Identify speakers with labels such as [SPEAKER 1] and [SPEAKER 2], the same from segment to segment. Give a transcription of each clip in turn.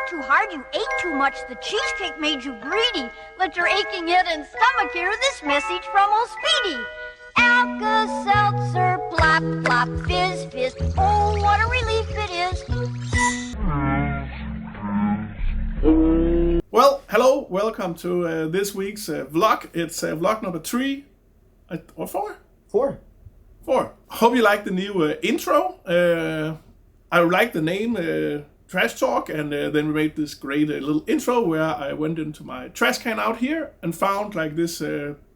[SPEAKER 1] too hard, you ate too much, the cheesecake made you greedy. Let your aching head and stomach hear this message from old Speedy. Alka-Seltzer, plop, plop, fizz, fizz. Oh, what a relief it is.
[SPEAKER 2] Well, hello, welcome to this week's vlog. It's vlog number 3 or 4?
[SPEAKER 3] 4.
[SPEAKER 2] 4. Hope you like the new intro. I like the name Trash Talk, and then we made this great little intro where I went into my trash can out here and found like this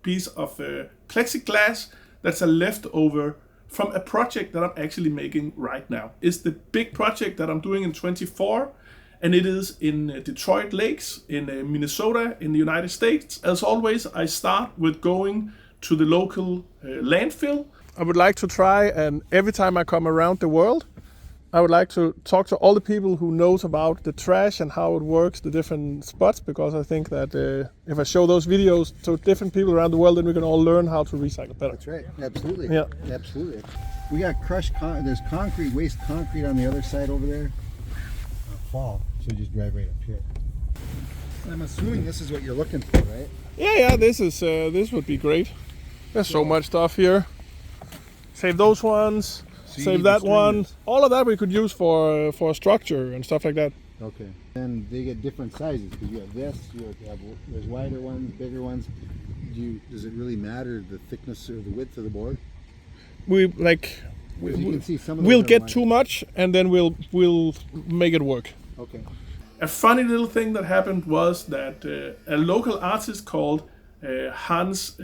[SPEAKER 2] piece of plexiglass that's a leftover from a project that I'm actually making right now. It's the big project that I'm doing in 24, and it is in Detroit Lakes in Minnesota in the United States. As always, I start with going to the local landfill. I would like to try, and every time I come around the world, I would like to talk to all the people who knows about the trash and how it works, the different spots, because I think that if I show those videos to different people around the world, then we can all learn how to recycle better.
[SPEAKER 3] That's right. Absolutely.
[SPEAKER 2] Yeah.
[SPEAKER 3] Absolutely. We got crushed there's concrete, waste concrete on the other side over there. Fall. So you just drive right up here. I'm assuming this is what you're looking for, right?
[SPEAKER 2] Yeah, this would be great. There's so much stuff here. Save those ones. Save that one. All of that we could use for a structure and stuff like that.
[SPEAKER 3] Okay. And they get different sizes because you have this. There's wider ones, bigger ones. Does it really matter the thickness or the width of the board?
[SPEAKER 2] We'll get
[SPEAKER 3] wider.
[SPEAKER 2] too much, and then we'll make it work.
[SPEAKER 3] Okay.
[SPEAKER 2] A funny little thing that happened was that a local artist called Hans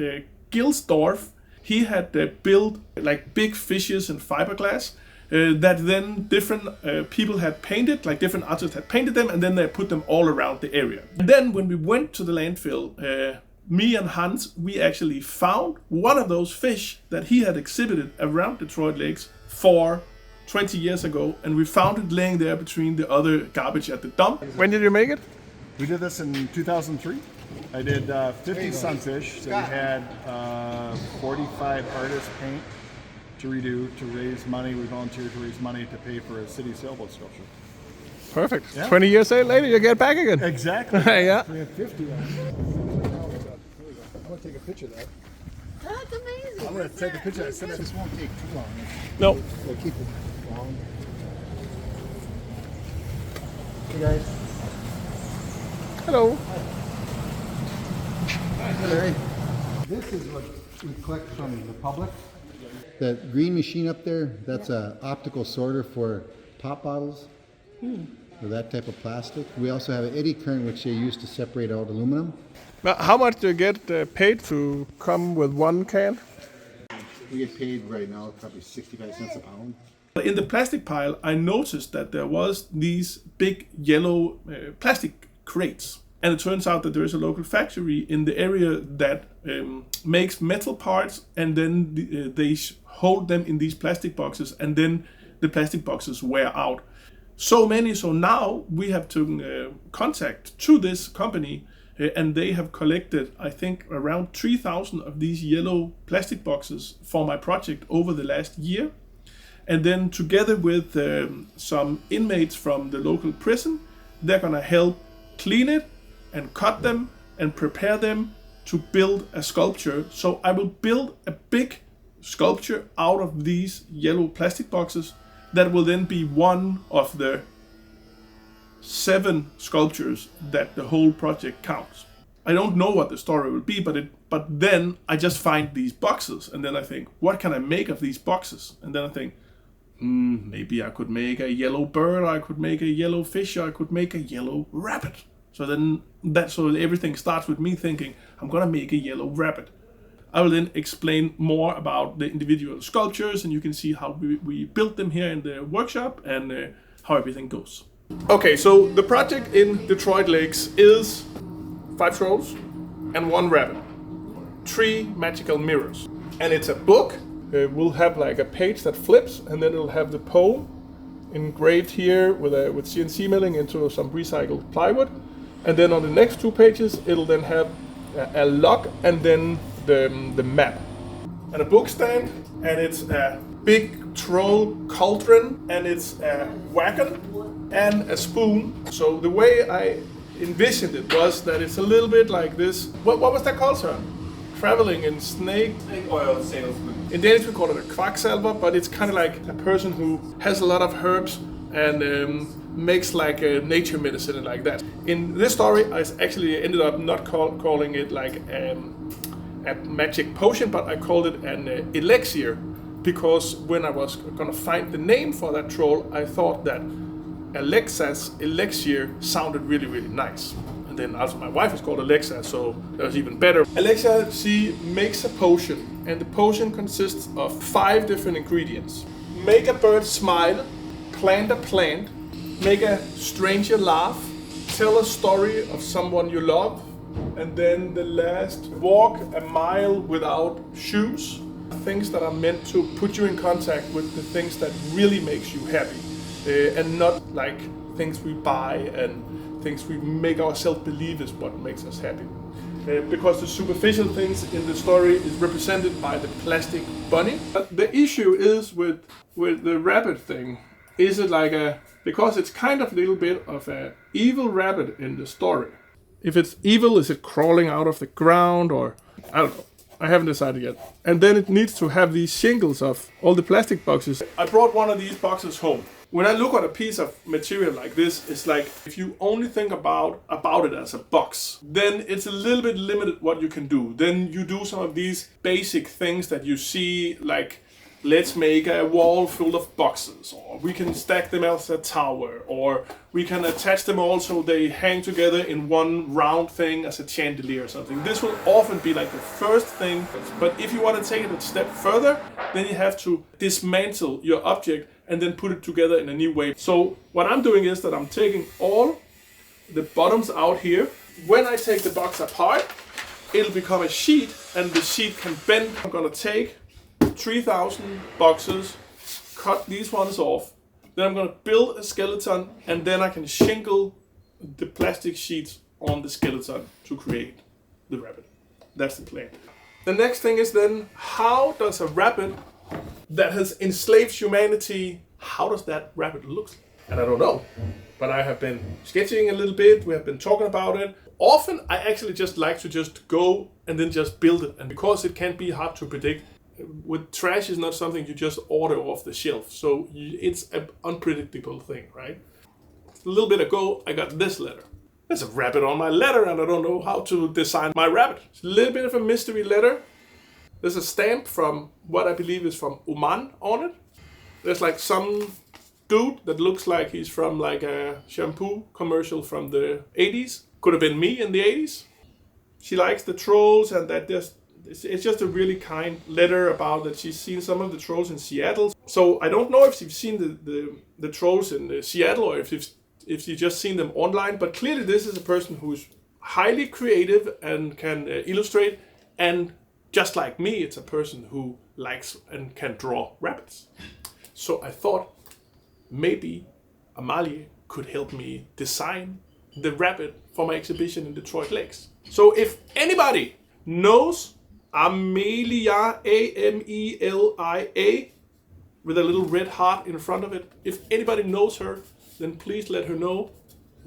[SPEAKER 2] Gilsdorf, he had built like big fishes in fiberglass that then different people had painted, like different artists had painted them, and then they put them all around the area. And then when we went to the landfill, me and Hans, we actually found one of those fish that he had exhibited around Detroit Lakes for 20 years ago, and we found it laying there between the other garbage at the dump. When did you make it?
[SPEAKER 4] We did this in 2003. I did 50 sunfish that we had 45 artists paint to redo to raise money. We volunteered to raise money to pay for a city sailboat sculpture.
[SPEAKER 2] Perfect.
[SPEAKER 4] Yeah.
[SPEAKER 2] 20 years later, you get back again.
[SPEAKER 4] Exactly.
[SPEAKER 2] Yeah.
[SPEAKER 3] We have 50 on it. I'm going to take a picture of that.
[SPEAKER 1] That's amazing.
[SPEAKER 3] I'm going to take a picture of that. This won't take too long.
[SPEAKER 2] No.
[SPEAKER 3] We'll keep it long. Hey guys.
[SPEAKER 2] Hello.
[SPEAKER 3] Larry. This is what we collect from the public. That green machine up there, that's an optical sorter for pop bottles, or that type of plastic. We also have an eddy current, which they use to separate out aluminum.
[SPEAKER 2] Now, how much do you get paid to come with one can?
[SPEAKER 3] We get paid right now probably 65 cents a pound.
[SPEAKER 2] In the plastic pile, I noticed that there was these big yellow plastic crates. And it turns out that there is a local factory in the area that makes metal parts, and then they hold them in these plastic boxes, and then the plastic boxes wear out. So now we have to contact to this company, and they have collected, I think, around 3,000 of these yellow plastic boxes for my project over the last year. And then together with some inmates from the local prison, they're gonna help clean it and cut them and prepare them to build a sculpture. So I will build a big sculpture out of these yellow plastic boxes that will then be one of the 7 sculptures that the whole project counts. I don't know what the story will be, but then I just find these boxes, and then I think, what can I make of these boxes? And then I think, maybe I could make a yellow bird, I could make a yellow fish, I could make a yellow rabbit. So everything starts with me thinking, I'm gonna make a yellow rabbit. I will then explain more about the individual sculptures, and you can see how we built them here in the workshop and how everything goes. Okay, so the project in Detroit Lakes is 5 trolls and 1 rabbit, 3 magical mirrors, and it's a book. We'll have like a page that flips, and then it'll have the poem engraved here with CNC milling into some recycled plywood. And then on the next 2 pages, it'll then have a log and then the map. And a book stand, and it's a big troll cauldron, and it's a wagon and a spoon. So the way I envisioned it was that it's a little bit like this. What was that called, sir? Traveling in snake
[SPEAKER 5] oil salesman.
[SPEAKER 2] In Danish we call it a quacksalver, but it's kind of like a person who has a lot of herbs and makes like a nature medicine and like that. In this story, I actually ended up not calling it like a magic potion, but I called it an elixir, because when I was gonna find the name for that troll, I thought that Alexa's elixir sounded really, really nice. And then also my wife is called Alexa, so that was even better. Alexa, she makes a potion, and the potion consists of 5 different ingredients. Make a bird smile, plant a plant, make a stranger laugh, tell a story of someone you love, and then the last, walk a mile without shoes. Things that are meant to put you in contact with the things that really makes you happy, and not like things we buy and things we make ourselves believe is what makes us happy. Because the superficial things in the story is represented by the plastic bunny. But the issue is with the rabbit thing, is it like because it's kind of a little bit of a evil rabbit in the story. If it's evil, is it crawling out of the ground, or I don't know. I haven't decided yet. And then it needs to have these shingles of all the plastic boxes. I brought one of these boxes home. When I look at a piece of material like this, it's like if you only think about it as a box, then it's a little bit limited what you can do. Then you do some of these basic things that you see, like let's make a wall full of boxes, or we can stack them as a tower, or we can attach them all so they hang together in one round thing as a chandelier or something. This will often be like the first thing, but if you want to take it a step further, then you have to dismantle your object and then put it together in a new way. So what I'm doing is that I'm taking all the bottoms out here. When I take the box apart, it'll become a sheet, and the sheet can bend. I'm gonna take 3,000 boxes, cut these ones off, then I'm gonna build a skeleton, and then I can shingle the plastic sheets on the skeleton to create the rabbit. That's the plan. The next thing is then, how does a rabbit that has enslaved humanity, how does that rabbit look? And I don't know, but I have been sketching a little bit, we have been talking about it. Often I actually just like to just go and then just build it, and because it can be hard to predict, with trash is not something you just order off the shelf, so it's an unpredictable thing, right? A little bit ago, I got this letter. There's a rabbit on my letter, and I don't know how to design my rabbit. It's a little bit of a mystery letter. There's a stamp from what I believe is from Oman on it. There's like some dude that looks like he's from like a shampoo commercial from the 80s. Could have been me in the 80s. She likes the trolls, and that it's just a really kind letter about that she's seen some of the trolls in Seattle. So I don't know if she's seen the trolls in Seattle, or if she's just seen them online. But clearly this is a person who's highly creative and can illustrate, and just like me, it's a person who likes and can draw rabbits. So I thought maybe Amalie could help me design the rabbit for my exhibition in Detroit Lakes. So if anybody knows Amelia, Amelia, with a little red heart in front of it, if anybody knows her, then please let her know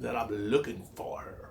[SPEAKER 2] that I'm looking for her.